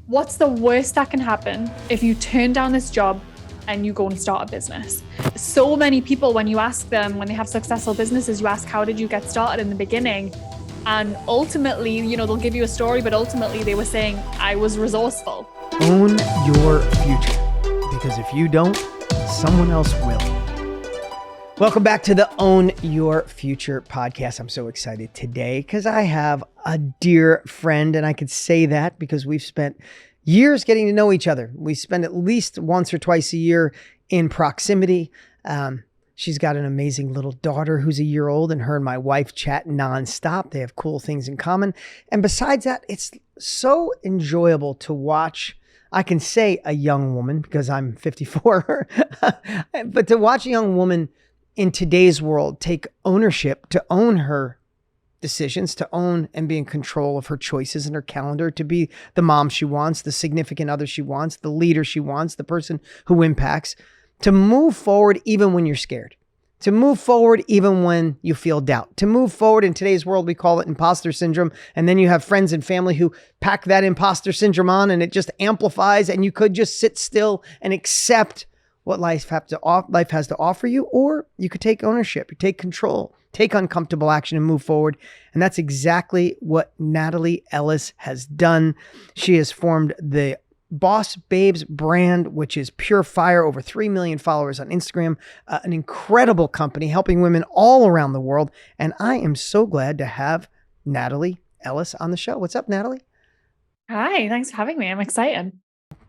What's the worst that can happen if you turn down this job and you go and start a business? So many people, when you ask them, when they have successful businesses, you ask, how did you get started in the beginning? And ultimately, they'll give you a story, but ultimately they were saying, I was resourceful. Own your future, because if you don't, someone else will. Welcome back to the Own Your Future podcast. I'm so excited today because I have a dear friend, and I could say that because we've spent years getting to know each other. We spend at least once or twice a year in proximity. She's got an amazing little daughter who's a year old, and her and my wife chat nonstop. They have cool things in common. And besides that, it's so enjoyable to watch. I can say a young woman because I'm 54, but to watch a young woman in today's world take ownership, to own her decisions, to own and be in control of her choices and her calendar, to be the mom she wants, the significant other she wants, the leader she wants, the person who impacts, to move forward even when you're scared, to move forward even when you feel doubt, to move forward. In today's world, we call it imposter syndrome. And then you have friends and family who pack that imposter syndrome on, and it just amplifies, and you could just sit still and accept what life has to offer you, or you could take ownership, you take control, take uncomfortable action and move forward. And that's exactly what Natalie Ellis has done. She has formed the Bossbabe brand, which is pure fire, over 3 million followers on Instagram, an incredible company helping women all around the world. And I am so glad to have Natalie Ellis on the show. What's up, Natalie? Hi, thanks for having me. I'm excited.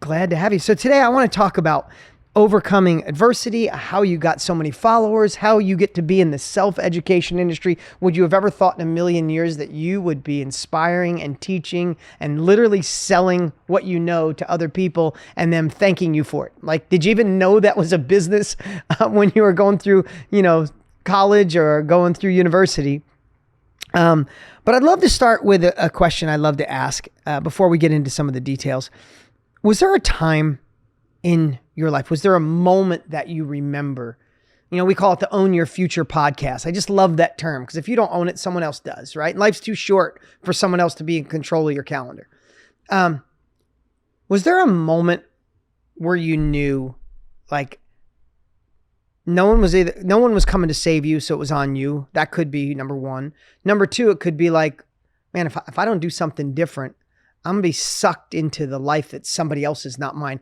Glad to have you. So today I want to talk about overcoming adversity, how you got so many followers, how you get to be in the self-education industry. Would you have ever thought in a million years that you would be inspiring and teaching and literally selling what you know to other people and them thanking you for it? Like, did you even know that was a business when you were going through, college or going through university? But I'd love to start with a question I love to ask before we get into some of the details. Was there a time in your life? Was there a moment that you remember? We call it the Own Your Future podcast. I just love that term because if you don't own it, someone else does, right? Life's too short for someone else to be in control of your calendar. Was there a moment where you knew, like, no one was coming to save you, so it was on you? That could be number one. Number two, it could be like, man, if I don't do something different, I'm going to be sucked into the life that somebody else's, not mine.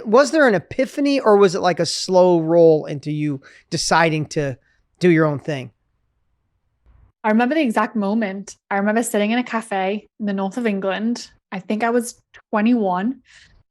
Was there an epiphany, or was it like a slow roll into you deciding to do your own thing? I remember the exact moment. I remember sitting in a cafe in the north of England. I think I was 21,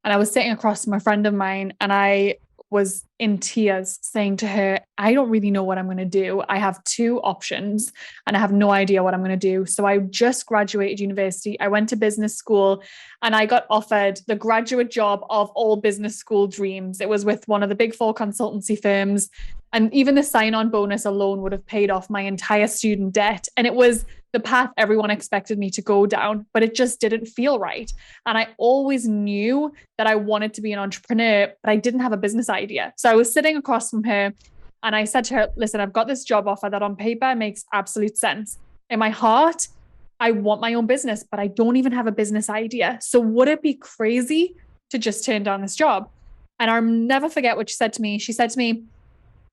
and I was sitting across from a friend of mine, and I was in tears saying to her, I don't really know what I'm going to do. I have two options and I have no idea what I'm going to do. So I just graduated university. I went to business school and I got offered the graduate job of all business school dreams. It was with one of the big four consultancy firms. And even the sign-on bonus alone would have paid off my entire student debt. And it was the path everyone expected me to go down, but it just didn't feel right. And I always knew that I wanted to be an entrepreneur, but I didn't have a business idea. So I was sitting across from her and I said to her, listen, I've got this job offer that on paper makes absolute sense. In my heart, I want my own business, but I don't even have a business idea. So would it be crazy to just turn down this job? And I'll never forget what she said to me. She said to me,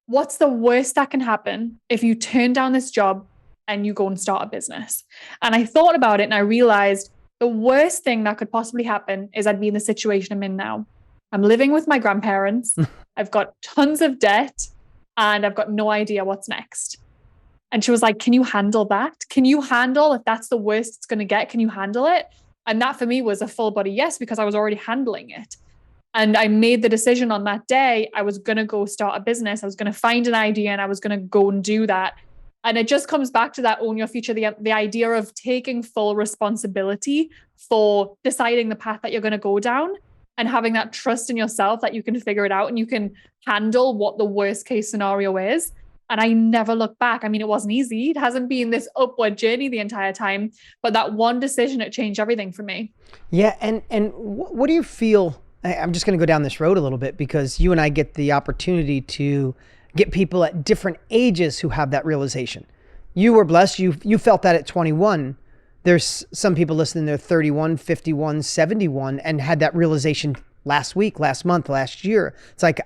what's the worst that can happen if you turn down this job and you go and start a business? And I thought about it and I realized the worst thing that could possibly happen is I'd be in the situation I'm in now. I'm living with my grandparents. I've got tons of debt and I've got no idea what's next. And she was like, can you handle that? Can you handle, if that's the worst it's going to get, can you handle it? And that for me was a full body yes, because I was already handling it. And I made the decision on that day, I was going to go start a business. I was going to find an idea and I was going to go and do that. And it just comes back to that own your future, the idea of taking full responsibility for deciding the path that you're going to go down and having that trust in yourself that you can figure it out and you can handle what the worst case scenario is. And I never looked back. I mean, it wasn't easy. It hasn't been this upward journey the entire time, but that one decision, it changed everything for me. Yeah. And what do you feel? I'm just going to go down this road a little bit because you and I get the opportunity to get people at different ages who have that realization. You were blessed. You felt that at 21, there's some people listening, they're 31, 51, 71, and had that realization last week, last month, last year. It's like,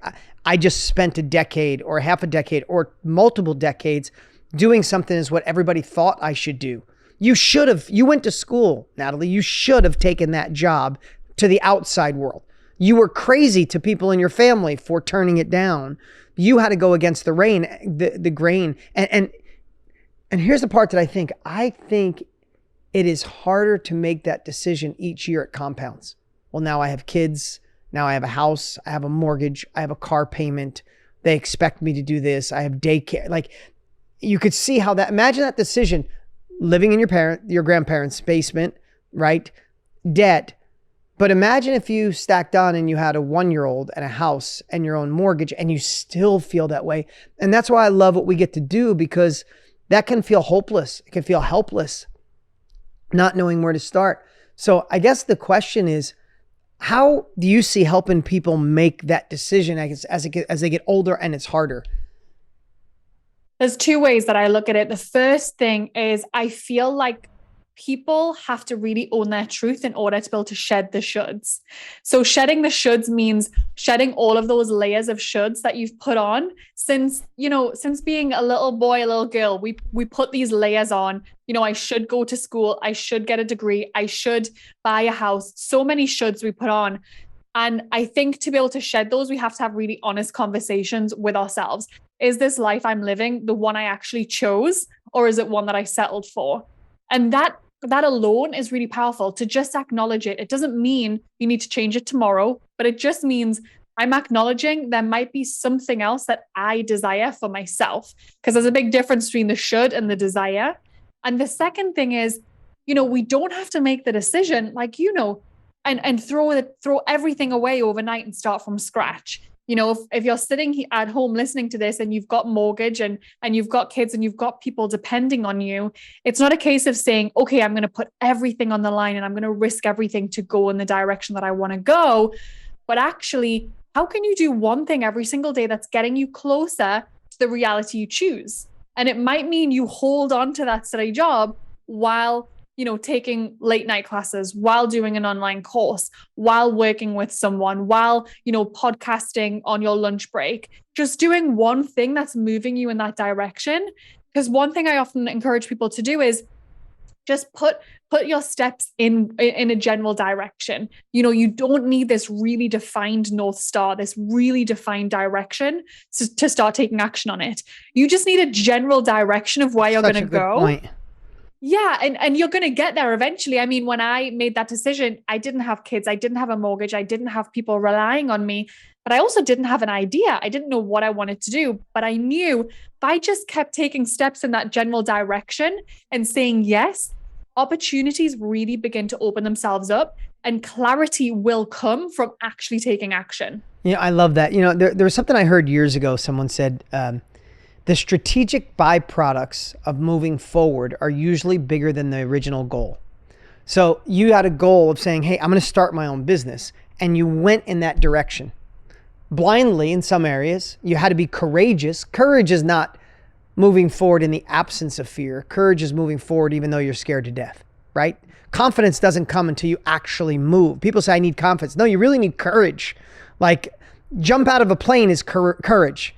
I just spent a decade or half a decade or multiple decades doing something is what everybody thought I should do. You went to school, Natalie, you should have taken that job to the outside world. You were crazy to people in your family for turning it down. You had to go against the grain. And here's the part that I think it is harder to make that decision each year. It compounds. Well, now I have kids. Now I have a house. I have a mortgage. I have a car payment. They expect me to do this. I have daycare. Like, you could see how imagine that decision, living in your grandparents' basement, right? Debt. But imagine if you stacked on and you had a 1-year-old and a house and your own mortgage and you still feel that way. And that's why I love what we get to do, because that can feel hopeless. It can feel helpless, not knowing where to start. So I guess the question is, how do you see helping people make that decision as they get older and it's harder? There's two ways that I look at it. The first thing is, I feel like people have to really own their truth in order to be able to shed the shoulds. So shedding the shoulds means shedding all of those layers of shoulds that you've put on since being a little boy, a little girl. We put these layers on. I should go to school. I should get a degree. I should buy a house. So many shoulds we put on. And I think to be able to shed those, we have to have really honest conversations with ourselves. Is this life I'm living the one I actually chose, or is it one that I settled for? And that alone is really powerful, to just acknowledge it. It doesn't mean you need to change it tomorrow, but it just means I'm acknowledging there might be something else that I desire for myself, because there's a big difference between the should and the desire. And the second thing is, we don't have to make the decision and throw everything away overnight and start from scratch. If you're sitting at home listening to this and you've got mortgage and you've got kids and you've got people depending on you, it's not a case of saying, okay, I'm going to put everything on the line and I'm going to risk everything to go in the direction that I want to go. But actually, how can you do one thing every single day that's getting you closer to the reality you choose? And it might mean you hold on to that steady job while taking late night classes, while doing an online course, while working with someone, while, podcasting on your lunch break, just doing one thing that's moving you in that direction. Because one thing I often encourage people to do is just put your steps in a general direction. You don't need this really defined North Star, this really defined direction to start taking action on it. You just need a general direction of where you're going to go. Point. Yeah. And you're going to get there eventually. I mean, when I made that decision, I didn't have kids. I didn't have a mortgage. I didn't have people relying on me, but I also didn't have an idea. I didn't know what I wanted to do, but I knew if I just kept taking steps in that general direction and saying yes, opportunities really begin to open themselves up and clarity will come from actually taking action. I love that. There was something I heard years ago. Someone said, the strategic byproducts of moving forward are usually bigger than the original goal. So you had a goal of saying, hey, I'm going to start my own business. And you went in that direction. Blindly in some areas, you had to be courageous. Courage is not moving forward in the absence of fear. Courage is moving forward even though you're scared to death, right? Confidence doesn't come until you actually move. People say, I need confidence. No, you really need courage. Like, jump out of a plane is courage.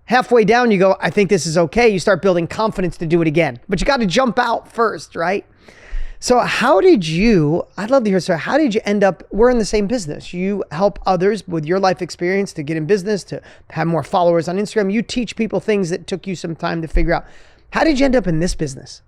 Halfway down, you go, I think this is okay. You start building confidence to do it again. But you got to jump out first, right? So I'd love to hear, so how did you end up, we're in the same business. You help others with your life experience to get in business, to have more followers on Instagram. You teach people things that took you some time to figure out. How did you end up in this business?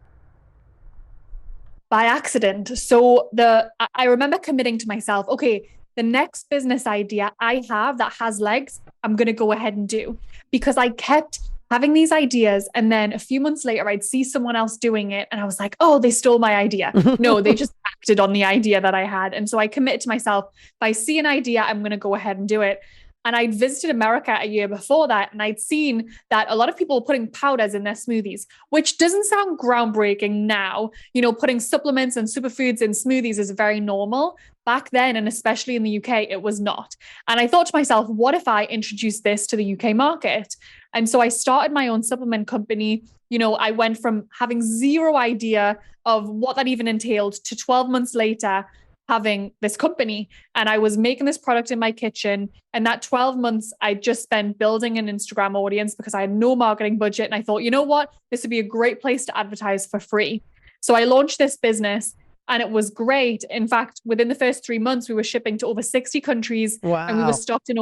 By accident. So I remember committing to myself, okay, the next business idea I have that has legs, I'm going to go ahead and do, because I kept having these ideas. And then a few months later, I'd see someone else doing it. And I was like, oh, they stole my idea. No, they just acted on the idea that I had. And so I committed to myself, if I see an idea, I'm going to go ahead and do it. And I'd visited America a year before that, and I'd seen that a lot of people were putting powders in their smoothies, which doesn't sound groundbreaking now. Putting supplements and superfoods in smoothies is very normal. Back then, and especially in the UK, it was not. And I thought to myself, what if I introduced this to the UK market? And so I started my own supplement company. I went from having zero idea of what that even entailed to 12 months later, having this company, and I was making this product in my kitchen. And that 12 months I just spent building an Instagram audience because I had no marketing budget. And I thought, you know what, this would be a great place to advertise for free. So I launched this business and it was great. In fact, within the first 3 months, we were shipping to over 60 countries. Wow. And we were stocked in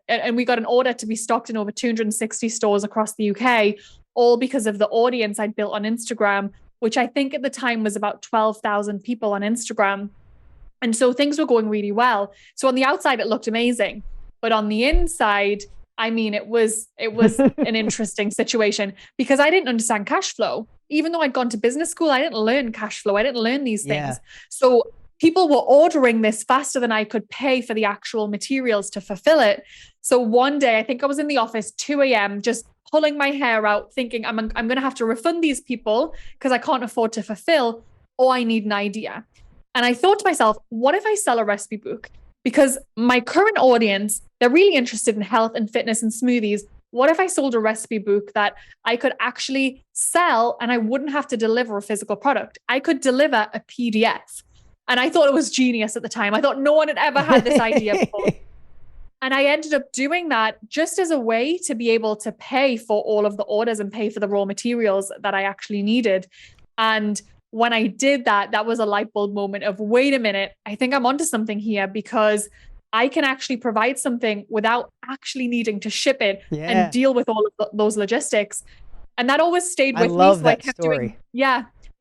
and we got an order to be stocked in over 260 stores across the UK, all because of the audience I'd built on Instagram, which I think at the time was about 12,000 people on Instagram. And so things were going really well. So on the outside, it looked amazing. But on the inside, it was an interesting situation because I didn't understand cash flow. Even though I'd gone to business school, I didn't learn cash flow. I didn't learn these things. Yeah. So people were ordering this faster than I could pay for the actual materials to fulfill it. So one day, I think I was in the office, 2 a.m., just pulling my hair out, thinking I'm going to have to refund these people because I can't afford to fulfill, or I need an idea. And I thought to myself, what if I sell a recipe book? Because my current audience, they're really interested in health and fitness and smoothies. What if I sold a recipe book that I could actually sell and I wouldn't have to deliver a physical product? I could deliver a PDF. And I thought it was genius at the time. I thought no one had ever had this idea before. And I ended up doing that just as a way to be able to pay for all of the orders and pay for the raw materials that I actually needed. And when I did that, that was a light bulb moment of, wait a minute, I think I'm onto something here, because I can actually provide something without actually needing to ship it and deal with all of those logistics. And that always stayed with me. So I kept story.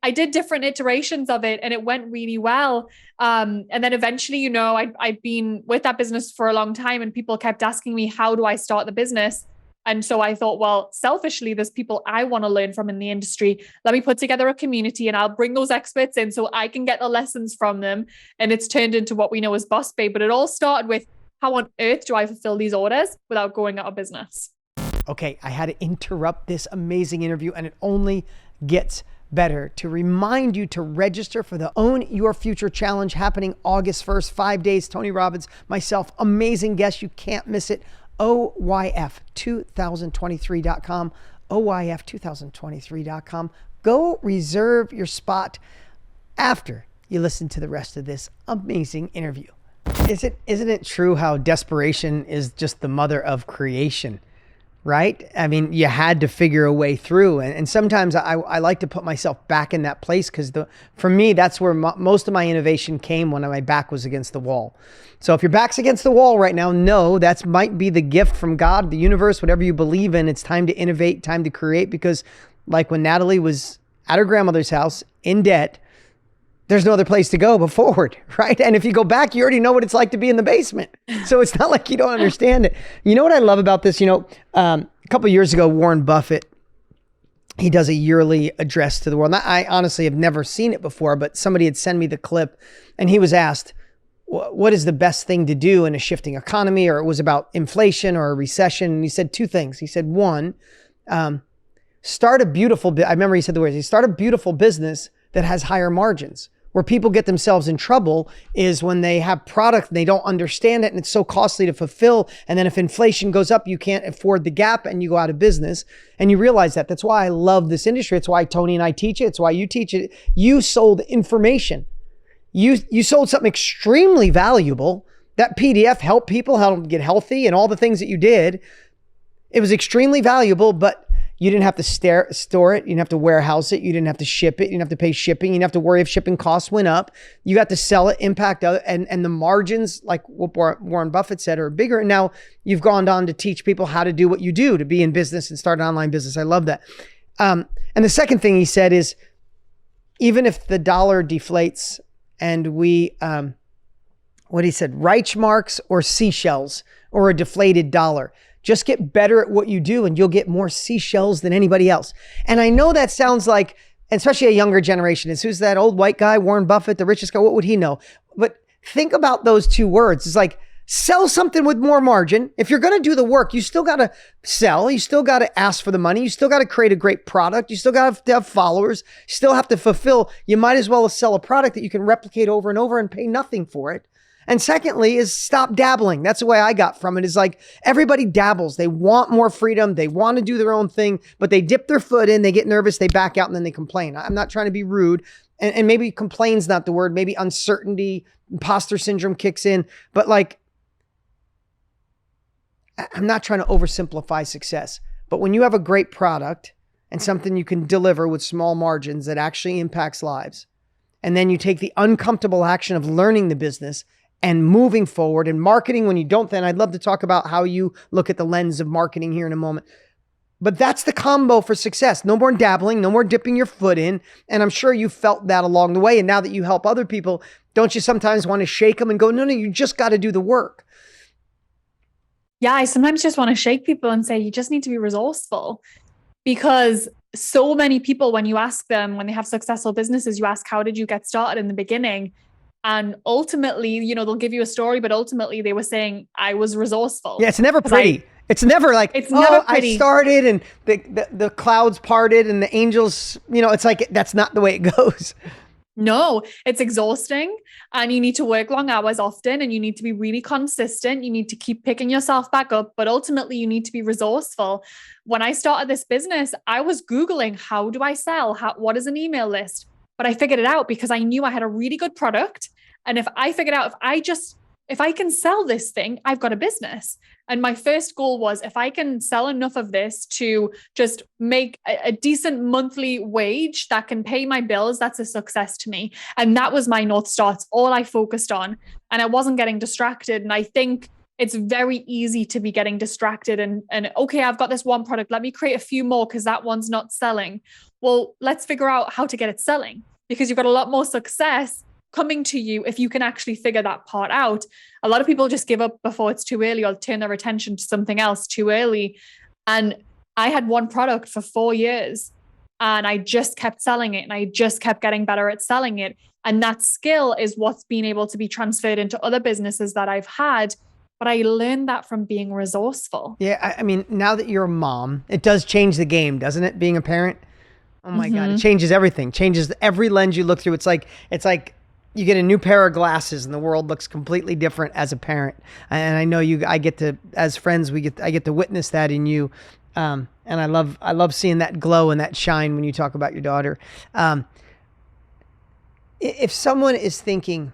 I did different iterations of it and it went really well. And then eventually, I'd been with that business for a long time and people kept asking me, how do I start the business? And so I thought, well, selfishly, there's people I want to learn from in the industry. Let me put together a community and I'll bring those experts in so I can get the lessons from them. And it's turned into what we know as Bossbabe. But it all started with, how on earth do I fulfill these orders without going out of business? Okay, I had to interrupt this amazing interview, and it only gets better to remind you to register for the Own Your Future Challenge happening August 1st, 5 days. Tony Robbins, myself, amazing guests. You can't miss it. OYF2023.com, OYF2023.com. Go reserve your spot after you listen to the rest of this amazing interview. Isn't it true how desperation is just the mother of creation, right? I mean, you had to figure a way through. And sometimes I like to put myself back in that place because for me, that's where most of my innovation came, when my back was against the wall. So if your back's against the wall right now, no, that might be the gift from God, the universe, whatever you believe in. It's time to innovate, time to create, because like when Natalie was at her grandmother's house in debt, there's no other place to go but forward, right? And if you go back, you already know what it's like to be in the basement. So it's not like you don't understand it. You know what I love about this? A couple of years ago, Warren Buffett, he does a yearly address to the world. I honestly have never seen it before, but somebody had sent me the clip and he was asked, what is the best thing to do in a shifting economy? Or it was about inflation or a recession. And he said two things. He said, one, start a beautiful, I remember he said the words, start a beautiful business that has higher margins. Where people get themselves in trouble is when they have product and they don't understand it and it's so costly to fulfill. And then if inflation goes up, you can't afford the gap and you go out of business. And you realize that. That's why I love this industry. It's why Tony and I teach it. It's why you teach it. You sold information. You sold something extremely valuable. That PDF helped people how to get healthy and all the things that you did. It was extremely valuable, but you didn't have to store it. You didn't have to warehouse it. You didn't have to ship it. You didn't have to pay shipping. You didn't have to worry if shipping costs went up. You got to sell it, impact other, and the margins, like what Warren Buffett said, are bigger. And now you've gone on to teach people how to do what you do, to be in business and start an online business. I love that. And the second thing he said is, even if the dollar deflates and we, what he said, Reichmarks or seashells or a deflated dollar, just get better at what you do and you'll get more seashells than anybody else. And I know that sounds like, especially a younger generation, is who's that old white guy, Warren Buffett, the richest guy, what would he know? But think about those two words. It's like Sell something with more margin. If you're going to do the work, you still got to sell. You still got to ask for the money. You still got to create a great product. You still got to have followers. You still have to fulfill. You might as well sell a product that you can replicate over and over and pay nothing for it. And secondly is stop dabbling. That's the way I got from it, is like everybody dabbles. They want more freedom. They want to do their own thing, but they dip their foot in, they get nervous, they back out, and then they complain. I'm not trying to be rude. And maybe complain's not the word. Maybe uncertainty, imposter syndrome kicks in. But like, I'm not trying to oversimplify success. But when you have a great product and something you can deliver with small margins that actually impacts lives, and then you take the uncomfortable action of learning the business and moving forward and marketing when you don't, then I'd love to talk about how you look at the lens of marketing here in a moment. But that's the combo for success. No more dabbling, no more dipping your foot in. And I'm sure you felt that along the way. And now that you help other people, don't you sometimes want to shake them and go, no, you just got to do the work? Yeah, I sometimes just want to shake people and say, you just need to be resourceful, because so many people, when you ask them, when they have successful businesses, you ask, how did you get started in the beginning? And ultimately, they'll give you a story, but ultimately they were saying, I was resourceful. Yeah, it's never pretty. It's never like, it's never pretty. I started and the clouds parted and the angels, it's like, that's not the way it goes. No, it's exhausting, and you need to work long hours often, and you need to be really consistent. You need to keep picking yourself back up, but ultimately you need to be resourceful. When I started this business, I was Googling, how do I sell? What is an email list? But I figured it out because I knew I had a really good product. And if I figured out, if I can sell this thing, I've got a business. And my first goal was, if I can sell enough of this to just make a decent monthly wage that can pay my bills, that's a success to me. And that was my North Star. It's all I focused on. And I wasn't getting distracted. And I think it's very easy to be getting distracted and okay, I've got this one product. Let me create a few more because that one's not selling. Well, let's figure out how to get it selling, because you've got a lot more success coming to you if you can actually figure that part out. A lot of people just give up before it's too early, or turn their attention to something else too early. And I had one product for 4 years and I just kept selling it, and I just kept getting better at selling it. And that skill is what's been able to be transferred into other businesses that I've had. But I learned that from being resourceful. Yeah. I mean, now that you're a mom, it does change the game, doesn't it? Being a parent. Oh my God, it changes everything. Changes every lens you look through. It's like you get a new pair of glasses and the world looks completely different as a parent. And I know I get to, as friends, I get to witness that in you. And I love seeing that glow and that shine when you talk about your daughter. If someone is thinking,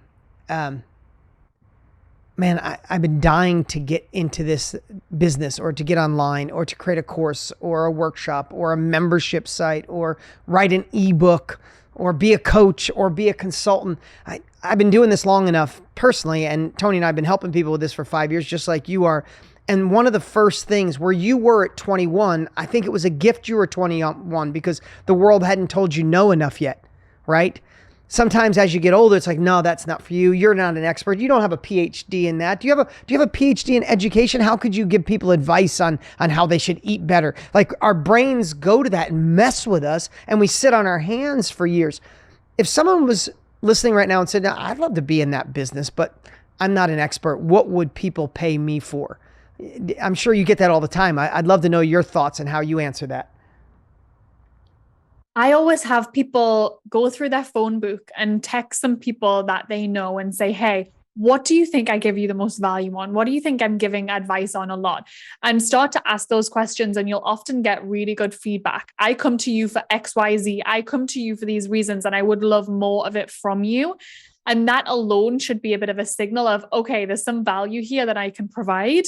man, I've been dying to get into this business, or to get online, or to create a course or a workshop or a membership site, or write an ebook, or be a coach, or be a consultant. I've been doing this long enough personally, and Tony and I have been helping people with this for 5 years, just like you are. And one of the first things, where you were at 21, I think it was a gift you were 21, because the world hadn't told you no enough yet, right? Sometimes as you get older, it's like, no, that's not for you. You're not an expert. You don't have a PhD in that. Do you have a PhD in education? How could you give people advice on how they should eat better? Like, our brains go to that and mess with us, and we sit on our hands for years. If someone was listening right now and said, no, I'd love to be in that business, but I'm not an expert, what would people pay me for? I'm sure you get that all the time. I'd love to know your thoughts and how you answer that. I always have people go through their phone book and text some people that they know and say, hey, what do you think I give you the most value on? What do you think I'm giving advice on a lot? And start to ask those questions, and you'll often get really good feedback. I come to you for XYZ. I come to you for these reasons, and I would love more of it from you. And that alone should be a bit of a signal of, okay, there's some value here that I can provide.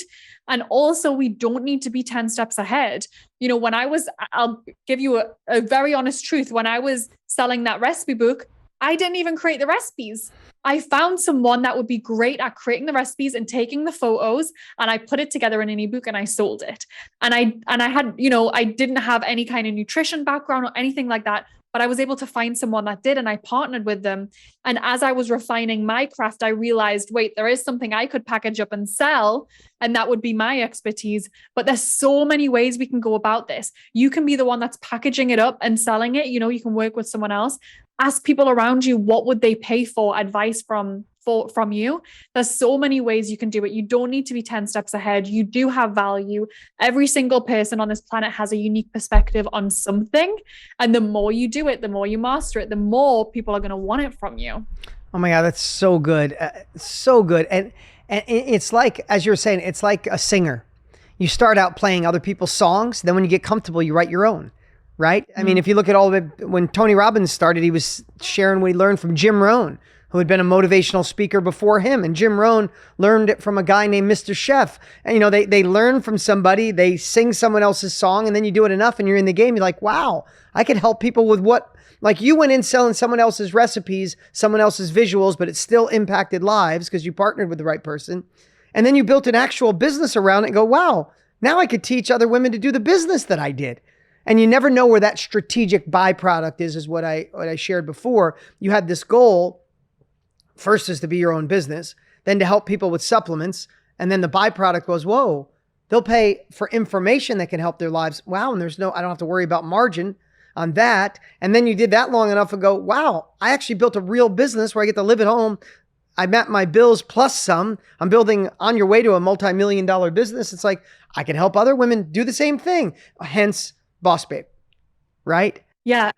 And also, we don't need to be 10 steps ahead. I'll give you a very honest truth. When I was selling that recipe book, I didn't even create the recipes. I found someone that would be great at creating the recipes and taking the photos, and I put it together in an ebook and I sold it. And I had, I didn't have any kind of nutrition background or anything like that, but I was able to find someone that did, and I partnered with them. And as I was refining my craft, I realized, wait, there is something I could package up and sell, and that would be my expertise. But there's so many ways we can go about this. You can be the one that's packaging it up and selling it. You can work with someone else. Ask people around you, what would they pay for advice from from you. There's so many ways you can do it. You don't need to be 10 steps ahead. You do have value. Every single person on this planet has a unique perspective on something. And the more you do it, the more you master it, the more people are going to want it from you. Oh my God, that's so good. So good. And it's like, as you're saying, it's like a singer. You start out playing other people's songs. Then when you get comfortable, you write your own, right? I mean, if you look at all of it, when Tony Robbins started, he was sharing what he learned from Jim Rohn, who had been a motivational speaker before him. And Jim Rohn learned it from a guy named Mr. Chef. And, they learn from somebody, they sing someone else's song, and then you do it enough and you're in the game. You're like, wow, I could help people with what, like you went in selling someone else's recipes, someone else's visuals, but it still impacted lives because you partnered with the right person. And then you built an actual business around it and go, wow, now I could teach other women to do the business that I did. And you never know where that strategic byproduct is what I shared before. You had this goal. First is to be your own business, then to help people with supplements. And then the byproduct was, whoa, they'll pay for information that can help their lives. Wow. And I don't have to worry about margin on that. And then you did that long enough and go, wow, I actually built a real business where I get to live at home. I met my bills plus some. I'm building on your way to a multi-million-dollar business. It's like, I can help other women do the same thing. Hence Bossbabe, right? Yeah,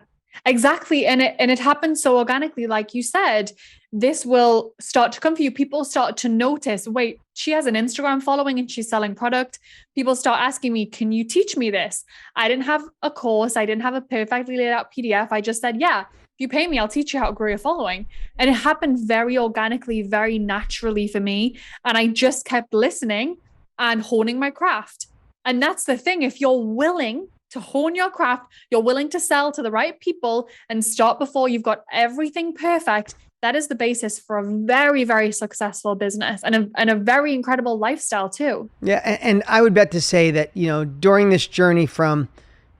exactly. And it happens so organically. Like you said, this will start to come for you. People start to notice, wait, she has an Instagram following and she's selling product. People start asking me, can you teach me this? I didn't have a course. I didn't have a perfectly laid out PDF. I just said, yeah, if you pay me, I'll teach you how to grow your following. And it happened very organically, very naturally for me. And I just kept listening and honing my craft. And that's the thing. If you're willing to hone your craft, you're willing to sell to the right people and start before you've got everything perfect, that is the basis for a very, very successful business and a very incredible lifestyle too. Yeah. And I would bet to say that, during this journey from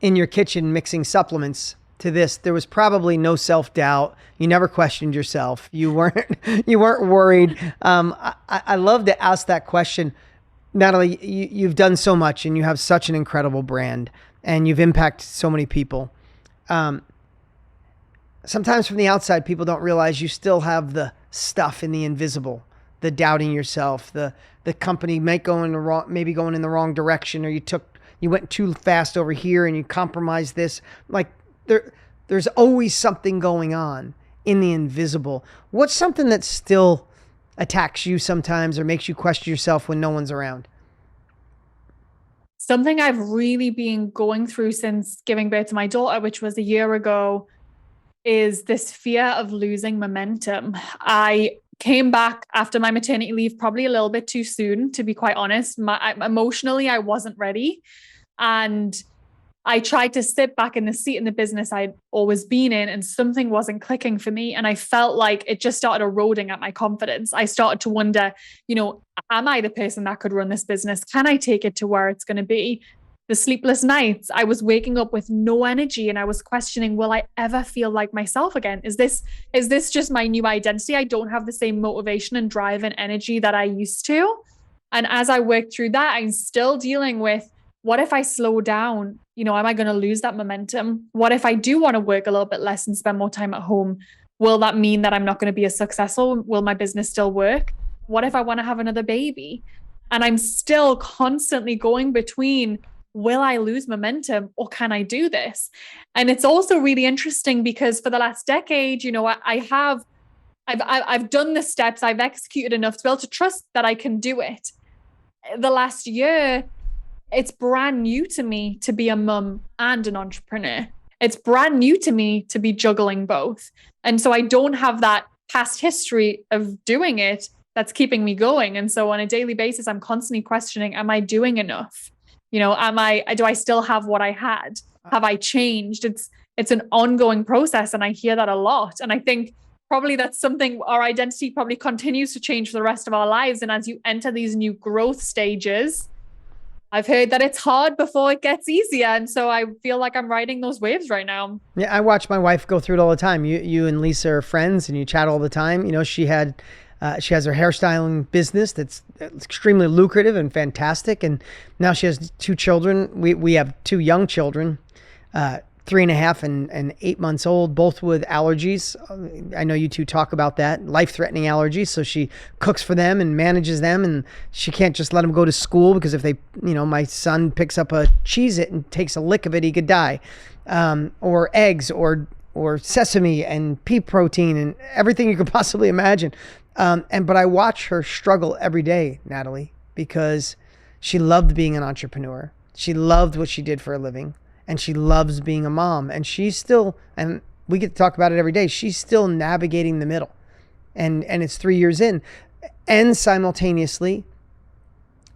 in your kitchen mixing supplements to this, there was probably no self-doubt. You never questioned yourself. You weren't worried. I love to ask that question. Natalie, you've done so much and you have such an incredible brand and you've impacted so many people. Sometimes from the outside, people don't realize you still have the stuff in the invisible, the doubting yourself, the company maybe going in the wrong direction, or you went too fast over here and you compromised this. Like there's always something going on in the invisible. What's something that still attacks you sometimes or makes you question yourself when no one's around? Something I've really been going through since giving birth to my daughter, which was a year ago, is this fear of losing momentum. I came back after my maternity leave probably a little bit too soon, to be quite honest. Emotionally, I wasn't ready. And I tried to sit back in the seat in the business I'd always been in, and something wasn't clicking for me. And I felt like it just started eroding at my confidence. I started to wonder, am I the person that could run this business? Can I take it to where it's going to be? The sleepless nights, I was waking up with no energy and I was questioning, will I ever feel like myself again? Is this just my new identity? I don't have the same motivation and drive and energy that I used to. And as I worked through that, I'm still dealing with, what if I slow down? Am I going to lose that momentum? What if I do want to work a little bit less and spend more time at home? Will that mean that I'm not going to be as successful? Will my business still work? What if I want to have another baby? And I'm still constantly going between, will I lose momentum or can I do this? And it's also really interesting because for the last decade, I've done the steps, I've executed enough to be able to trust that I can do it. The last year, it's brand new to me to be a mum and an entrepreneur. It's brand new to me to be juggling both. And so I don't have that past history of doing it that's keeping me going. And so on a daily basis, I'm constantly questioning, am I doing enough? Do I still have what I had? Have I changed? It's an ongoing process. And I hear that a lot. And I think probably that's something, our identity probably continues to change for the rest of our lives. And as you enter these new growth stages, I've heard that it's hard before it gets easier. And so I feel like I'm riding those waves right now. Yeah, I watch my wife go through it all the time. You and Lisa are friends and you chat all the time. She has her hairstyling business that's extremely lucrative and fantastic. And now she has 2 children. We have 2 young children, 3.5 and 8 months old, both with allergies. I know you two talk about that, life-threatening allergies. So she cooks for them and manages them, and she can't just let them go to school because if they, my son picks up a Cheez-It and takes a lick of it, he could die. Or eggs or sesame and pea protein and everything you could possibly imagine. But I watch her struggle every day, Natalie, because she loved being an entrepreneur. She loved what she did for a living. And she loves being a mom, and she's still, and we get to talk about it every day, she's still navigating the middle, and it's 3 years in, and simultaneously,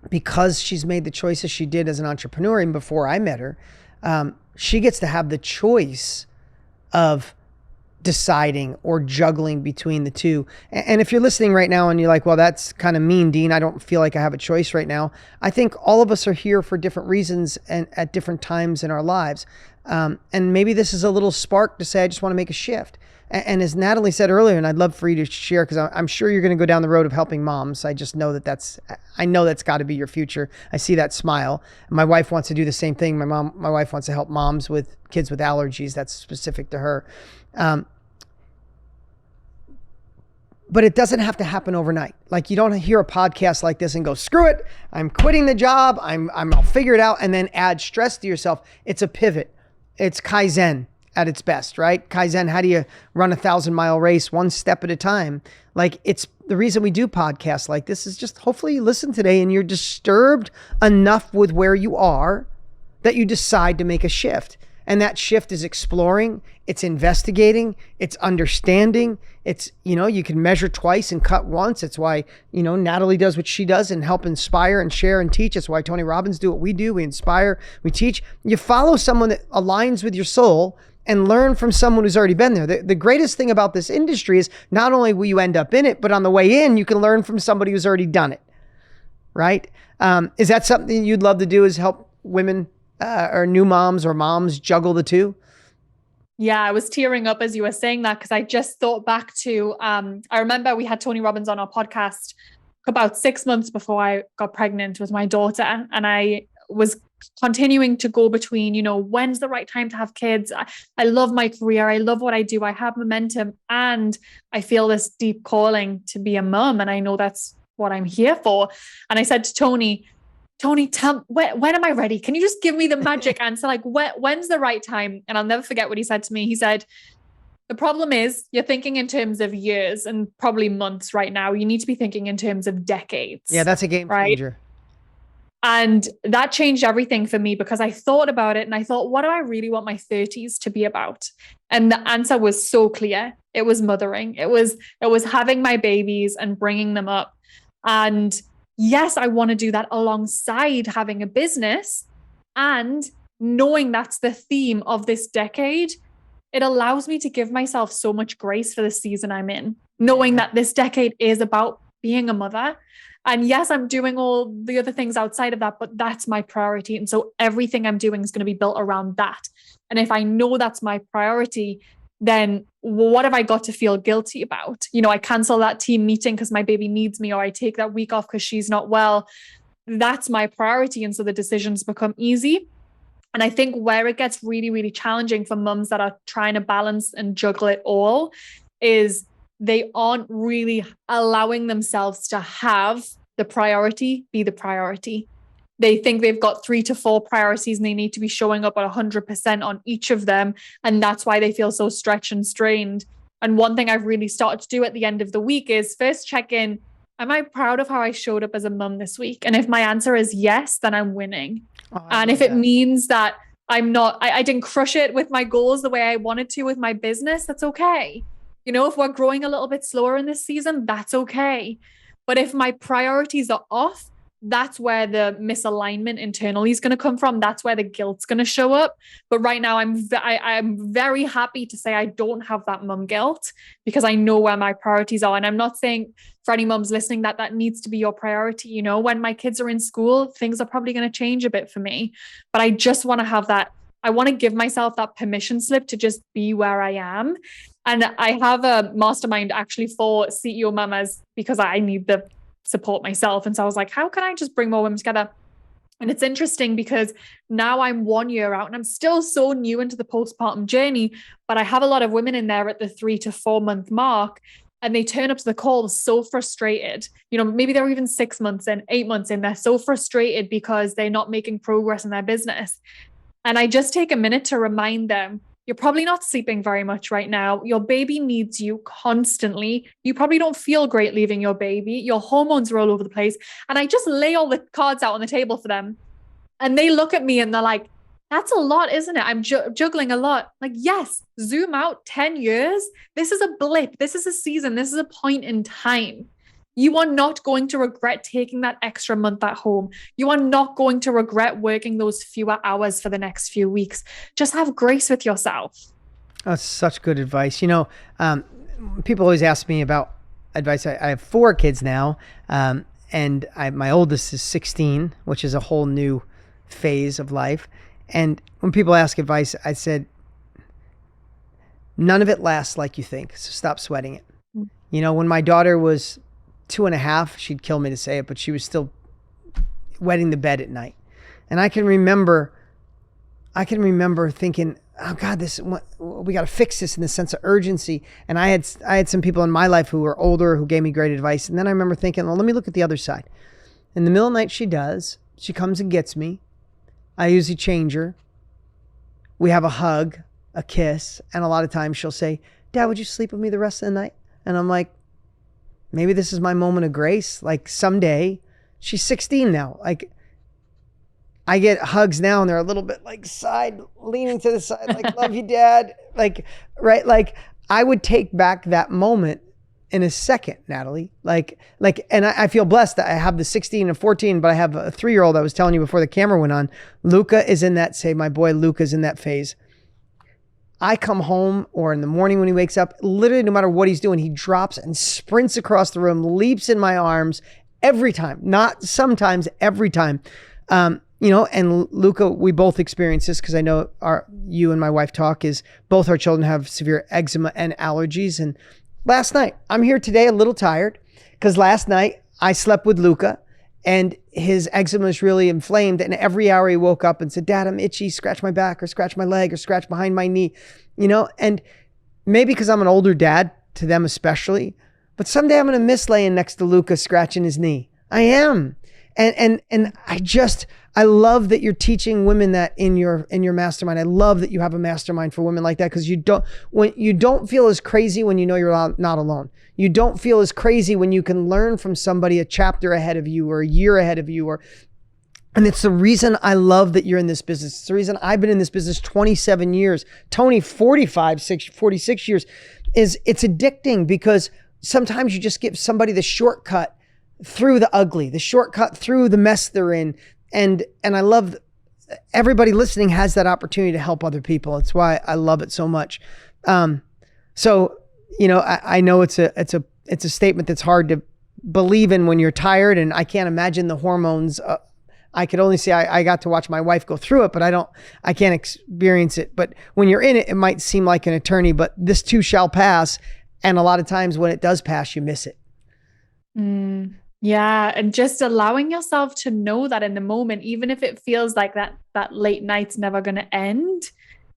because she's made the choices she did as an entrepreneur, even before I met her, she gets to have the choice of deciding or juggling between the two. And if you're listening right now and you're like, well, that's kind of mean, Dean, I don't feel like I have a choice right now. I think all of us are here for different reasons and at different times in our lives. And maybe this is a little spark to say, I just want to make a shift. And as Natalie said earlier, and I'd love for you to share, because I'm sure you're going to go down the road of helping moms. I just know that's got to be your future. I see that smile. My wife wants to do the same thing. My wife wants to help moms with kids with allergies. That's specific to her. But it doesn't have to happen overnight. Like, you don't hear a podcast like this and go, screw it, I'm quitting the job, I'll figure it out, and then add stress to yourself. It's a pivot. It's Kaizen at its best, right? Kaizen, how do you run a 1,000-mile race one step at a time? Like, it's the reason we do podcasts like this is just hopefully you listen today and you're disturbed enough with where you are that you decide to make a shift. And that shift is exploring, it's investigating, it's understanding, it's, you can measure twice and cut once. It's why, Natalie does what she does and help inspire and share and teach. It's why Tony Robbins do what we do. We inspire, we teach. You follow someone that aligns with your soul and learn from someone who's already been there. The greatest thing about this industry is not only will you end up in it, but on the way in, you can learn from somebody who's already done it, right? Is that something you'd love to do, is help women or new moms or moms juggle the two? Yeah, I was tearing up as you were saying that, because I just thought back to, I remember we had Tony Robbins on our podcast about 6 months before I got pregnant with my daughter. And I was continuing to go between, when's the right time to have kids? I love my career. I love what I do. I have momentum, and I feel this deep calling to be a mom. And I know that's what I'm here for. And I said to Tony, tell when am I ready? Can you just give me the magic answer? Like, when's the right time? And I'll never forget what he said to me. He said, the problem is you're thinking in terms of years and probably months right now. You need to be thinking in terms of decades. Yeah, that's a game changer. And that changed everything for me, because I thought about it and I thought, what do I really want my 30s to be about? And the answer was so clear. It was mothering. It was having my babies and bringing them up. And yes, I want to do that alongside having a business, and knowing that's the theme of this decade, it allows me to give myself so much grace for the season I'm in, knowing that this decade is about being a mother. And yes, I'm doing all the other things outside of that, but that's my priority. And so everything I'm doing is going to be built around that. And if I know that's my priority, then what have I got to feel guilty about? I cancel that team meeting because my baby needs me, or I take that week off because she's not well. That's my priority. And so the decisions become easy. And I think where it gets really, really challenging for mums that are trying to balance and juggle it all is they aren't really allowing themselves to have the priority be the priority. They think they've got 3 to 4 priorities and they need to be showing up at 100% on each of them. And that's why they feel so stretched and strained. And one thing I've really started to do at the end of the week is first check in, am I proud of how I showed up as a mum this week? And if my answer is yes, then I'm winning. And if it means that I didn't crush it with my goals the way I wanted to with my business, that's okay. If we're growing a little bit slower in this season, that's okay. But if my priorities are off, that's where the misalignment internally is going to come from. That's where the guilt's going to show up. But right now, I'm very happy to say I don't have that mum guilt, because I know where my priorities are. And I'm not saying for any mums listening that needs to be your priority. When my kids are in school, things are probably going to change a bit for me. But I just want to have that. I want to give myself that permission slip to just be where I am. And I have a mastermind actually for CEO mamas, because I need the support myself. And so I was like, how can I just bring more women together? And it's interesting because now I'm 1 year out and I'm still so new into the postpartum journey, but I have a lot of women in there at the 3 to 4 month mark, and they turn up to the call so frustrated. Maybe they're even 6 months in, 8 months in, they're so frustrated because they're not making progress in their business. And I just take a minute to remind them, you're probably not sleeping very much right now. Your baby needs you constantly. You probably don't feel great leaving your baby. Your hormones are all over the place. And I just lay all the cards out on the table for them. And they look at me and they're like, that's a lot, isn't it? I'm juggling a lot. Like, yes, zoom out 10 years. This is a blip. This is a season. This is a point in time. You are not going to regret taking that extra month at home. You are not going to regret working those fewer hours for the next few weeks. Just have grace with yourself. That's such good advice. People always ask me about advice. I have 4 kids now, and my oldest is 16, which is a whole new phase of life. And when people ask advice, I said, none of it lasts like you think. So stop sweating it. When my daughter was 2.5, she'd kill me to say it, but she was still wetting the bed at night. And I can remember thinking, oh God, we got to fix this in the sense of urgency. And I had some people in my life who were older who gave me great advice. And then I remember thinking, well, let me look at the other side. In the middle of the night, she comes and gets me. I usually change her. We have a hug, a kiss. And a lot of times she'll say, Dad, would you sleep with me the rest of the night? And I'm like, maybe this is my moment of grace. Like someday, she's 16 now. Like I get hugs now and they're a little bit like leaning to the side, like, love you, Dad. Like, right. Like I would take back that moment in a second, Natalie. And I feel blessed that I have the 16 and 14, but I have a 3-year-old I was telling you before the camera went on. Luca is in that, my boy Luca's in that phase. I come home or in the morning when he wakes up, literally no matter what he's doing, he drops and sprints across the room, leaps in my arms every time, not sometimes, every time. And Luca, we both experience this because I know you and my wife talk is both our children have severe eczema and allergies. And last night, I'm here today a little tired because last night I slept with Luca and his eczema is really inflamed. And every hour he woke up and said, Dad, I'm itchy, scratch my back or scratch my leg or scratch behind my knee, and maybe because I'm an older dad to them especially, but someday I'm going to miss laying next to Luca scratching his knee. I am. And I love that you're teaching women that in your mastermind. I love that you have a mastermind for women like that because you don't feel as crazy when you know you're not alone. You don't feel as crazy when you can learn from somebody a chapter ahead of you or a year ahead of you and it's the reason I love that you're in this business. It's the reason I've been in this business 27 years. Tony, 46 years. It's addicting because sometimes you just give somebody the shortcut through the ugly, the shortcut through the mess they're in. And I love everybody listening has that opportunity to help other people. It's why I love it so much. I know it's a statement that's hard to believe in when you're tired, and I can't imagine the hormones. I could only say I got to watch my wife go through it, but I can't experience it. But when you're in it, it might seem like an eternity, but this too shall pass. And a lot of times when it does pass, you miss it. Yeah. And just allowing yourself to know that in the moment, even if it feels like that late night's never going to end,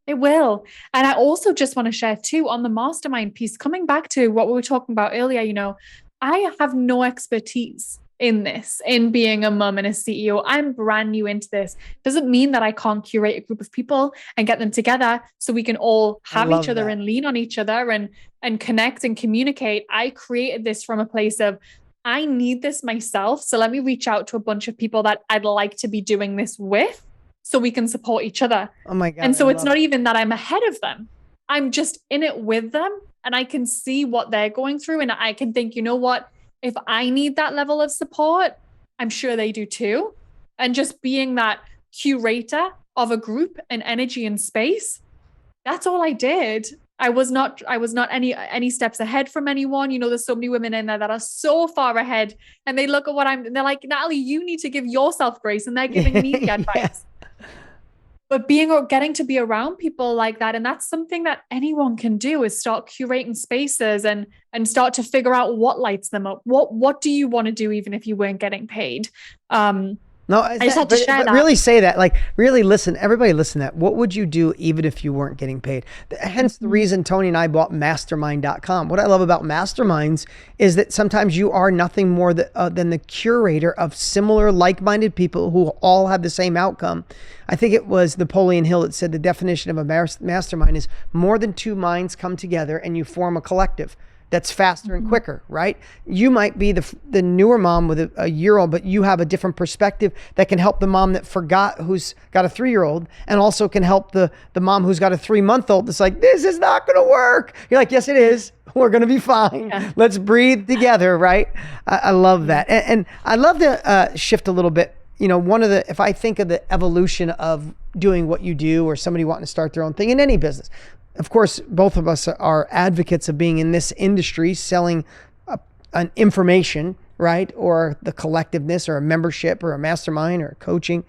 it will. And I also just want to share too on the mastermind piece, coming back to what we were talking about earlier, I have no expertise in this, in being a mom and a CEO. I'm brand new into this. Doesn't mean that I can't curate a group of people and get them together so we can all have each other and lean on each other and connect and communicate. I created this from a place of, I need this myself. So let me reach out to a bunch of people that I'd like to be doing this with so we can support each other. Oh my God. And so it's not even that I'm ahead of them. I'm just in it with them and I can see what they're going through. And I can think, you know what? If I need that level of support, I'm sure they do too. And just being that curator of a group and energy and space, that's all I did. I was not any steps ahead from anyone. There's so many women in there that are so far ahead and they look at they're like, Natalie, you need to give yourself grace. And they're giving me the advice. But getting to be around people like that, and that's something that anyone can do, is start curating spaces and start to figure out what lights them up. What do you want to do even if you weren't getting paid? No, I just had to share but that. really say that, like really listen, everybody listen to that. What would you do even if you weren't getting paid? Hence the reason Tony and I bought mastermind.com. What I love about masterminds is that sometimes you are nothing more than the curator of similar like-minded people who all have the same outcome. I think it was Napoleon Hill that said the definition of a mastermind is more than two minds come together and you form a collective that's faster and quicker, right? You might be the newer mom with a year-old, but you have a different perspective that can help the mom that forgot, who's got a 3-year-old, and also can help the mom who's got a 3-month-old that's like, this is not gonna work. You're like, yes, it is. We're gonna be fine. Yeah. Let's breathe together, right? I love that. And I love to shift a little bit. You know, if I think of the evolution of doing what you do or somebody wanting to start their own thing in any business, of course, both of us are advocates of being in this industry, selling an information, right? Or the collectiveness or a membership or a mastermind or coaching.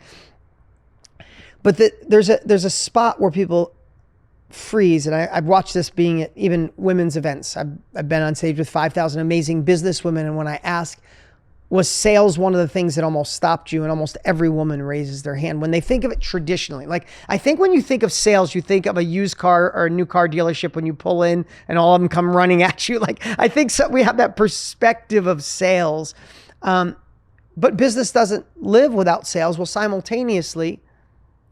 But there's a spot where people freeze. And I've watched this being at even women's events. I've been on stage with 5,000 amazing businesswomen. And when I ask, was sales one of the things that almost stopped you? And almost every woman raises their hand when they think of it traditionally. Like, I think when you think of sales, you think of a used car or a new car dealership when you pull in and all of them come running at you. Like, I think we have that perspective of sales. But business doesn't live without sales. Well, simultaneously,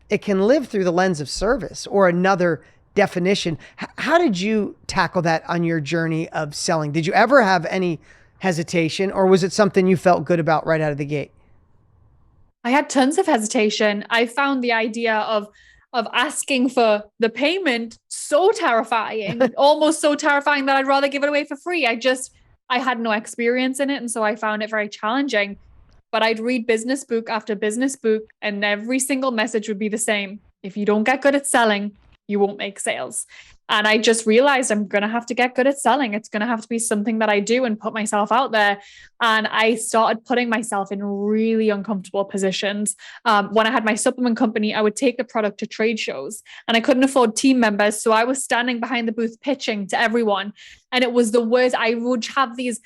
it can live through the lens of service or another definition. How did you tackle that on your journey of selling? Did you ever have any hesitation, or was it something you felt good about right out of the gate? I had tons of hesitation. I found the idea of asking for the payment so terrifying, almost so terrifying that I'd rather give it away for free. I had no experience in it. And so I found it very challenging. But I'd read business book after business book, and every single message would be the same. If you don't get good at selling, you won't make sales. And I just realized I'm going to have to get good at selling. It's going to have to be something that I do and put myself out there. And I started putting myself in really uncomfortable positions. When I had my supplement company, I would take the product to trade shows and I couldn't afford team members. So I was standing behind the booth pitching to everyone. And it was the worst. I would have these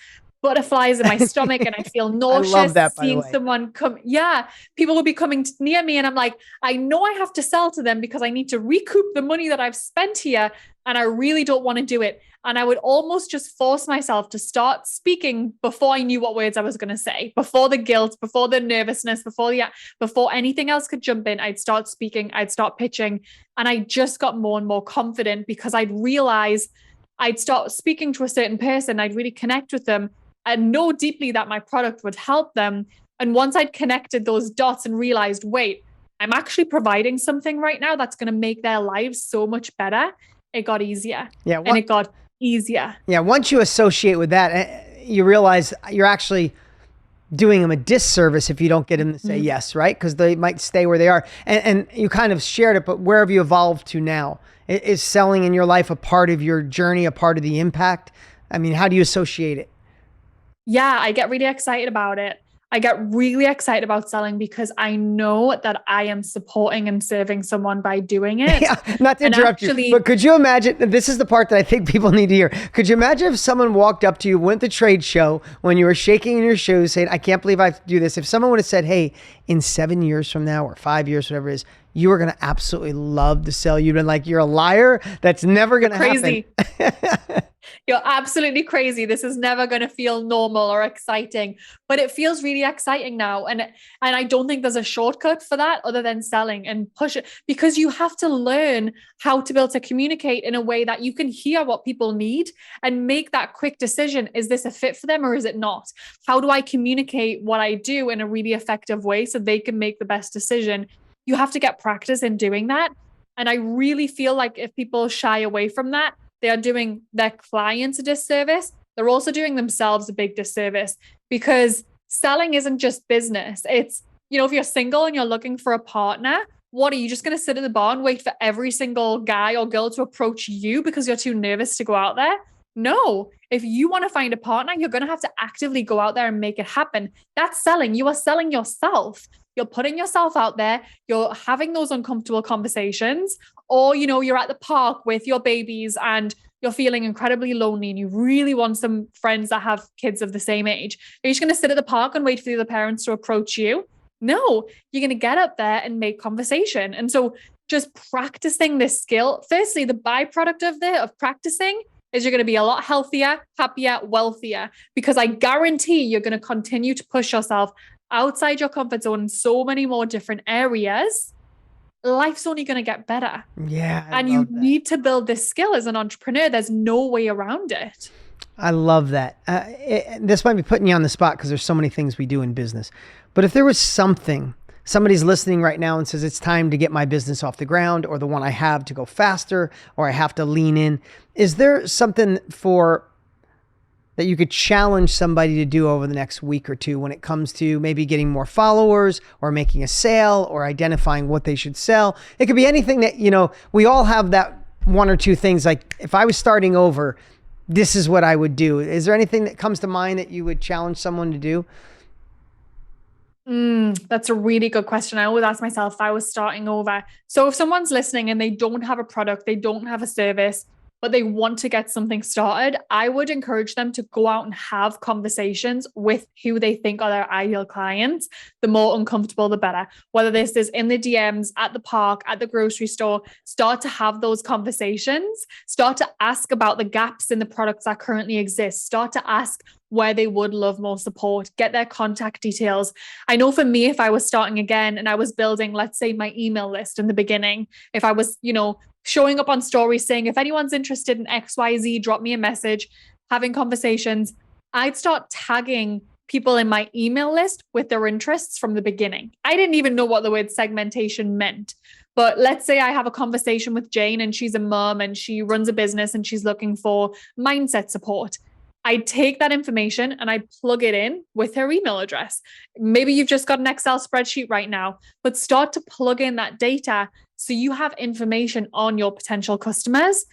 butterflies in my stomach and I feel nauseous. I love that, seeing someone come. Yeah. People would be coming near me and I'm like, I know I have to sell to them because I need to recoup the money that I've spent here. And I really don't want to do it. And I would almost just force myself to start speaking before I knew what words I was going to say, before the guilt, before the nervousness, before anything else could jump in. I'd start speaking, I'd start pitching. And I just got more and more confident because I'd realize I'd start speaking to a certain person. I'd really connect with them and know deeply that my product would help them. And once I'd connected those dots and realized, wait, I'm actually providing something right now that's going to make their lives so much better, it got easier. Yeah. And it got easier. Yeah. Once you associate with that, you realize you're actually doing them a disservice if you don't get them to say yes, right? Because they might stay where they are. And you kind of shared it, but where have you evolved to now? Is selling in your life a part of your journey, a part of the impact? I mean, how do you associate it? Yeah, I get really excited about it. I get really excited about selling because I know that I am supporting and serving someone by doing it. Yeah, not to interrupt you, but could you imagine, this is the part that I think people need to hear. Could you imagine if someone walked up to you, went to the trade show when you were shaking in your shoes saying, I can't believe I have to do this. If someone would have said, hey, in 7 years from now or 5 years, whatever it is, you are going to absolutely love to sell. You've been like, you're a liar. That's never going to happen. You're absolutely crazy. This is never going to feel normal or exciting, but it feels really exciting now. And I don't think there's a shortcut for that other than selling and push it, because you have to learn how to be able to communicate in a way that you can hear what people need and make that quick decision. Is this a fit for them or is it not? How do I communicate what I do in a really effective way so they can make the best decision? You have to get practice in doing that. And I really feel like if people shy away from that, they are doing their clients a disservice. They're also doing themselves a big disservice, because selling isn't just business. It's, if you're single and you're looking for a partner, what are you just going to sit at the bar and wait for every single guy or girl to approach you because you're too nervous to go out there? No. If you want to find a partner, you're going to have to actively go out there and make it happen. That's selling. You are selling yourself. You're putting yourself out there. You're having those uncomfortable conversations, or, you're at the park with your babies and you're feeling incredibly lonely and you really want some friends that have kids of the same age. Are you just going to sit at the park and wait for the other parents to approach you? No, you're going to get up there and make conversation. And so just practicing this skill, firstly, the byproduct of practicing is you're going to be a lot healthier, happier, wealthier, because I guarantee you're going to continue to push yourself outside your comfort zone in so many more different areas. Life's only going to get better. Yeah. And you need to build this skill as an entrepreneur. There's no way around it. I love that. This might be putting you on the spot because there's so many things we do in business. But if there was somebody's listening right now and says, it's time to get my business off the ground, or the one I have to go faster, or I have to lean in, is there something that you could challenge somebody to do over the next week or two when it comes to maybe getting more followers, or making a sale, or identifying what they should sell? It could be anything that, we all have that one or two things. Like, if I was starting over, this is what I would do. Is there anything that comes to mind that you would challenge someone to do? That's a really good question. I always ask myself if I was starting over. So if someone's listening and they don't have a product, they don't have a service, but they want to get something started, I would encourage them to go out and have conversations with who they think are their ideal clients. The more uncomfortable, the better. Whether this is in the DMs, at the park, at the grocery store, start to have those conversations. Start to ask about the gaps in the products that currently exist. Start to ask where they would love more support, get their contact details. I know for me, if I was starting again and I was building, let's say, my email list in the beginning, if I was, showing up on stories saying, if anyone's interested in XYZ, drop me a message, having conversations, I'd start tagging people in my email list with their interests from the beginning. I didn't even know what the word segmentation meant. But let's say I have a conversation with Jane and she's a mom and she runs a business and she's looking for mindset support. I take that information and I plug it in with her email address. Maybe you've just got an Excel spreadsheet right now, but start to plug in that data so you have information on your potential customers.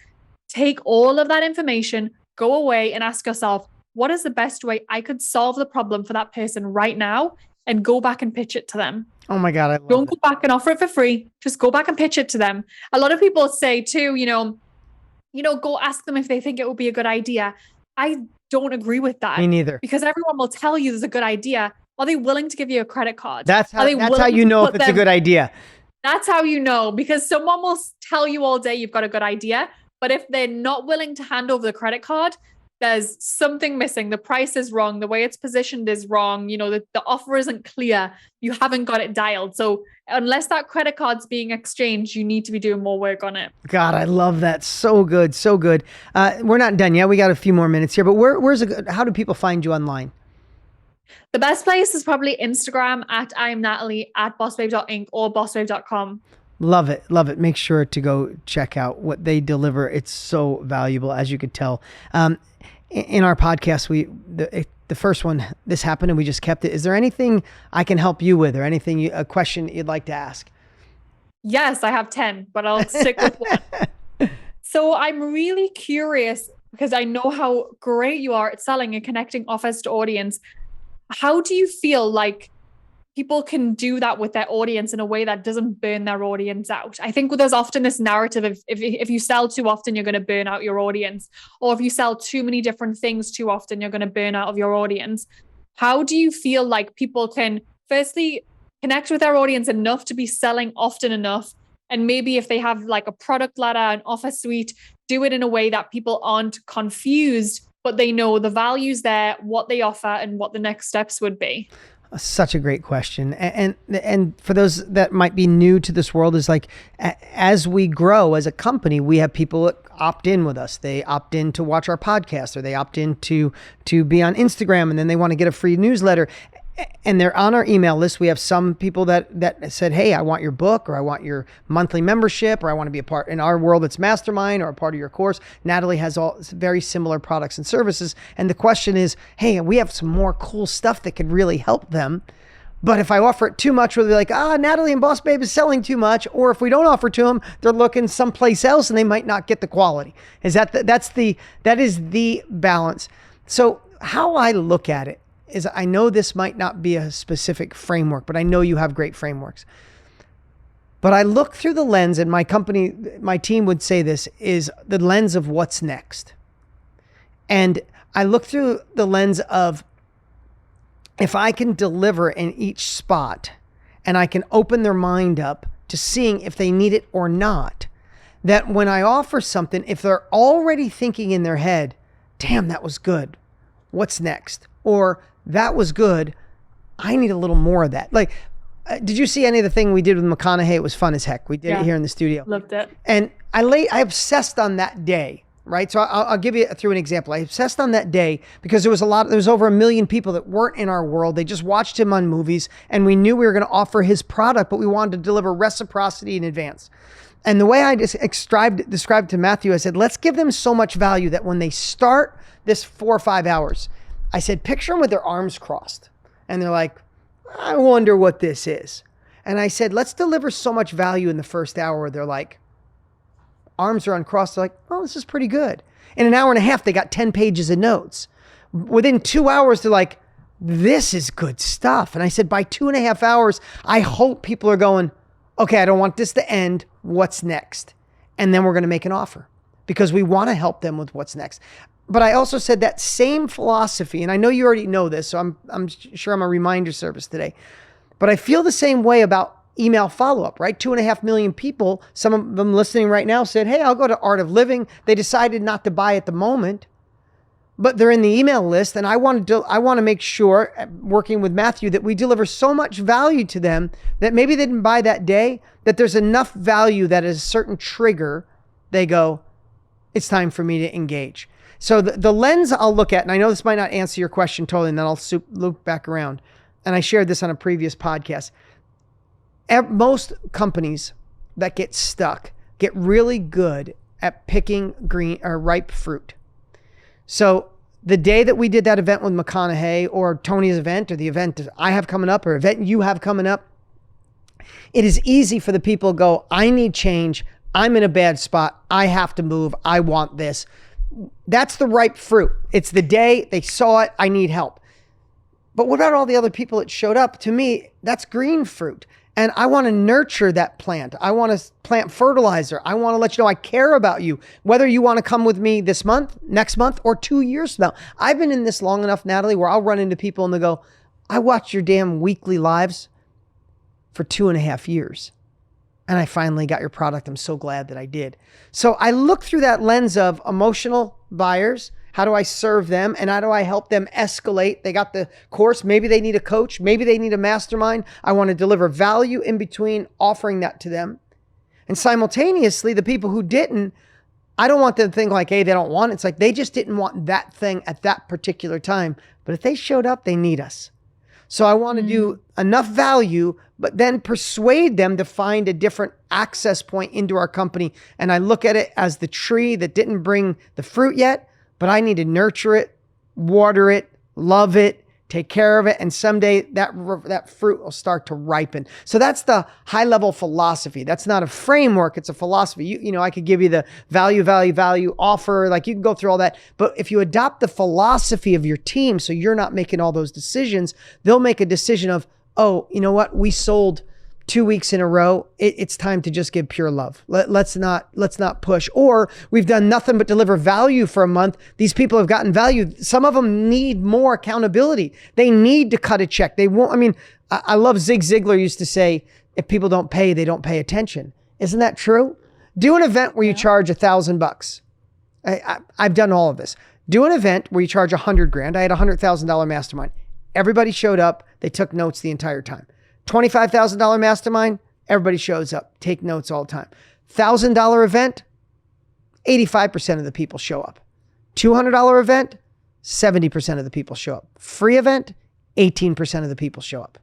Take all of that information, go away and ask yourself, what is the best way I could solve the problem for that person right now? And go back and pitch it to them. Oh my God. Don't go back and offer it for free. Just go back and pitch it to them. A lot of people say too, go ask them if they think it would be a good idea. I don't agree with that. Me neither. Because everyone will tell you there's a good idea. Are they willing to give you a credit card? That's how you know if it's a good idea. That's how you know, because someone will tell you all day you've got a good idea, but if they're not willing to hand over the credit card, there's something missing. The price is wrong. The way it's positioned is wrong. The offer isn't clear. You haven't got it dialed. So unless that credit card's being exchanged, you need to be doing more work on it. God, I love that. So good. So good. We're not done yet. We got a few more minutes here, but how do people find you online? The best place is probably Instagram at I'm Natalie, at bossbabe.inc or bossbabe.com. Love it. Love it. Make sure to go check out what they deliver. It's so valuable, as you could tell. In our podcast, the first one, this happened and we just kept it. Is there anything I can help you with, or a question you'd like to ask? Yes, I have 10, but I'll stick with one. So I'm really curious, because I know how great you are at selling and connecting offers to audience. How do you feel like people can do that with their audience in a way that doesn't burn their audience out? I think there's often this narrative if you sell too often, you're going to burn out your audience. Or if you sell too many different things too often, you're going to burn out of your audience. How do you feel like people can firstly connect with their audience enough to be selling often enough? And maybe if they have like a product ladder, an offer suite, do it in a way that people aren't confused, but they know the value's there, what they offer, and what the next steps would be. Such a great question. And for those that might be new to this world, is like, as we grow as a company, we have people that opt in with us. They opt in to watch our podcast, or they opt in to be on Instagram, and then they want to get a free newsletter. And they're on our email list. We have some people that said, hey, I want your book, or I want your monthly membership, or I want to be a part in our world. It's Mastermind, or a part of your course. Natalie has all very similar products and services. And the question is, hey, we have some more cool stuff that could really help them. But if I offer it too much, they'll be like, Natalie and Bossbabe is selling too much. Or if we don't offer to them, they're looking someplace else and they might not get the quality. That is the balance. So how I look at it is, I know this might not be a specific framework, but I know you have great frameworks. But I look through the lens, and my team would say this, is the lens of what's next. And I look through the lens of, if I can deliver in each spot, and I can open their mind up to seeing if they need it or not, that when I offer something, if they're already thinking in their head, damn, that was good, what's next? Or that was good, I need a little more of that. Like, did you see any of the thing we did with McConaughey? It was fun as heck. We did it here in the studio. Loved it. And I obsessed on that day, right? So I'll give you through an example. I obsessed on that day because there was over 1 million people that weren't in our world. They just watched him on movies, and we knew we were going to offer his product, but we wanted to deliver reciprocity in advance. And the way I just described to Matthew, I said, let's give them so much value that when they start this 4 or 5 hours, I said, picture them with their arms crossed. And they're like, I wonder what this is. And I said, let's deliver so much value in the first hour where they're like, arms are uncrossed. They're like, oh, this is pretty good. In an hour and a half, they got 10 pages of notes. Within 2 hours, they're like, this is good stuff. And I said, by 2.5 hours, I hope people are going, okay, I don't want this to end. What's next? And then we're going to make an offer because we want to help them with what's next. But I also said that same philosophy, and I know you already know this, so I'm sure I'm a reminder service today, but I feel the same way about email follow-up, right? 2.5 million people, some of them listening right now said, hey, I'll go to Art of Living. They decided not to buy at the moment, but they're in the email list. And I want to make sure, working with Matthew, that we deliver so much value to them that maybe they didn't buy that day, that there's enough value that is a certain trigger, they go, it's time for me to engage. So the lens I'll look at, and I know this might not answer your question totally, and then I'll loop back around. And I shared this on a previous podcast. Most companies that get stuck get really good at picking green or ripe fruit. So the day that we did that event with McConaughey, or Tony's event, or the event that I have coming up, or event you have coming up, it is easy for the people to go, I need change. I'm in a bad spot. I have to move. I want this. That's the ripe fruit. It's the day they saw it. I need help. But what about all the other people that showed up? To me, that's green fruit. And I want to nurture that plant. I want to plant fertilizer. I want to let you know I care about you, whether you want to come with me this month, next month, or 2 years from now. I've been in this long enough, Natalie, where I'll run into people and they go, I watched your damn weekly lives for 2.5 years. And I finally got your product. I'm so glad that I did. So I look through that lens of emotional buyers. How do I serve them? And how do I help them escalate? They got the course. Maybe they need a coach. Maybe they need a mastermind. I want to deliver value in between offering that to them. And simultaneously, the people who didn't, I don't want them to think like, hey, they don't want it. It's like they just didn't want that thing at that particular time. But if they showed up, they need us. So I want to do enough value, but then persuade them to find a different access point into our company. And I look at it as the tree that didn't bring the fruit yet, but I need to nurture it, water it, love it, take care of it. And someday that fruit will start to ripen. So that's the high level philosophy. That's not a framework. It's a philosophy. You know, I could give you the value offer, like you can go through all that. But if you adopt the philosophy of your team, so you're not making all those decisions, they'll make a decision of, oh, you know what? We sold 2 weeks in a row. It's time to just give pure love. Let's not push. Or we've done nothing but deliver value for a month. These people have gotten value. Some of them need more accountability. They need to cut a check. They won't. I mean, I love Zig Ziglar used to say, if people don't pay, they don't pay attention. Isn't that true? Do an event where you charge $1,000. I've done all of this. Do an event where you charge $100,000. I had a $100,000 mastermind. Everybody showed up. They took notes the entire time. $25,000 mastermind, everybody shows up, take notes all the time. $1,000 event, 85% of the people show up. $200 event, 70% of the people show up. Free event, 18% of the people show up.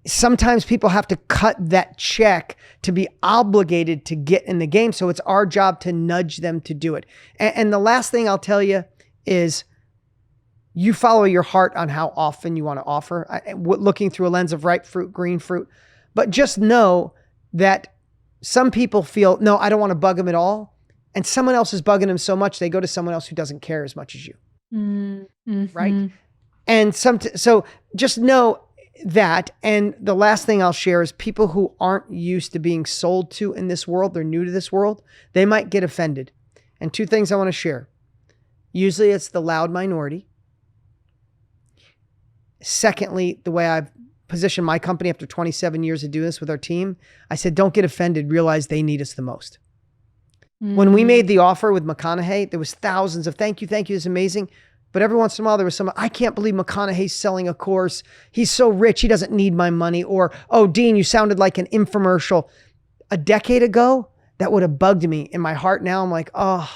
Sometimes people have to cut that check to be obligated to get in the game. So it's our job to nudge them to do it. And the last thing I'll tell you is, you follow your heart on how often you want to offer, looking through a lens of ripe fruit, green fruit. But just know that some people feel, no, I don't want to bug them at all. And someone else is bugging them so much, they go to someone else who doesn't care as much as you. Mm-hmm. Right? And so just know that. And the last thing I'll share is people who aren't used to being sold to in this world, they're new to this world, they might get offended. And 2 things I want to share. Usually it's the loud minority. Secondly, the way I've positioned my company after 27 years of doing this with our team. I said, don't get offended. Realize they need us the most. When we made the offer with McConaughey, there was thousands of thank you, it's amazing. But every once in a while, there was some, I can't believe McConaughey's selling a course. He's so rich, he doesn't need my money. Or, oh, Dean, you sounded like an infomercial. A decade ago, that would have bugged me. In my heart now, I'm like, oh,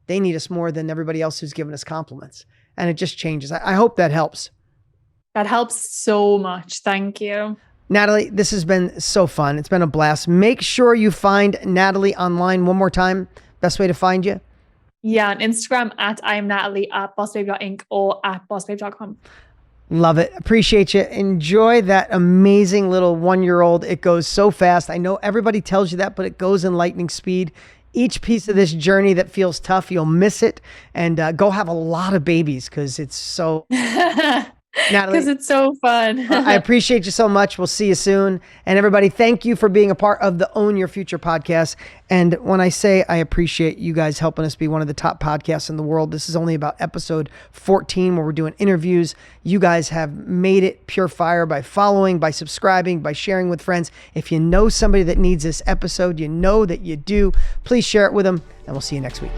they need us more than everybody else who's giving us compliments. And it just changes. I hope that helps. That helps so much. Thank you. Natalie, this has been so fun. It's been a blast. Make sure you find Natalie online one more time. Best way to find you? Yeah, on Instagram at I am Natalie, at bossbabe.inc, or at bossbabe.com. Love it. Appreciate you. Enjoy that amazing little 1-year-old. It goes so fast. I know everybody tells you that, but it goes in lightning speed. Each piece of this journey that feels tough, you'll miss it. And go have a lot of babies because it's so... Natalie, because it's so fun. I appreciate you so much. We'll see you soon. And everybody, thank you for being a part of the Own Your Future podcast. And when I say I appreciate you guys helping us be one of the top podcasts in the world, this is only about episode 14 where we're doing interviews. You guys have made it pure fire by following, by subscribing, by sharing with friends. If you know somebody that needs this episode, you know that you do. Please share it with them, and we'll see you next week.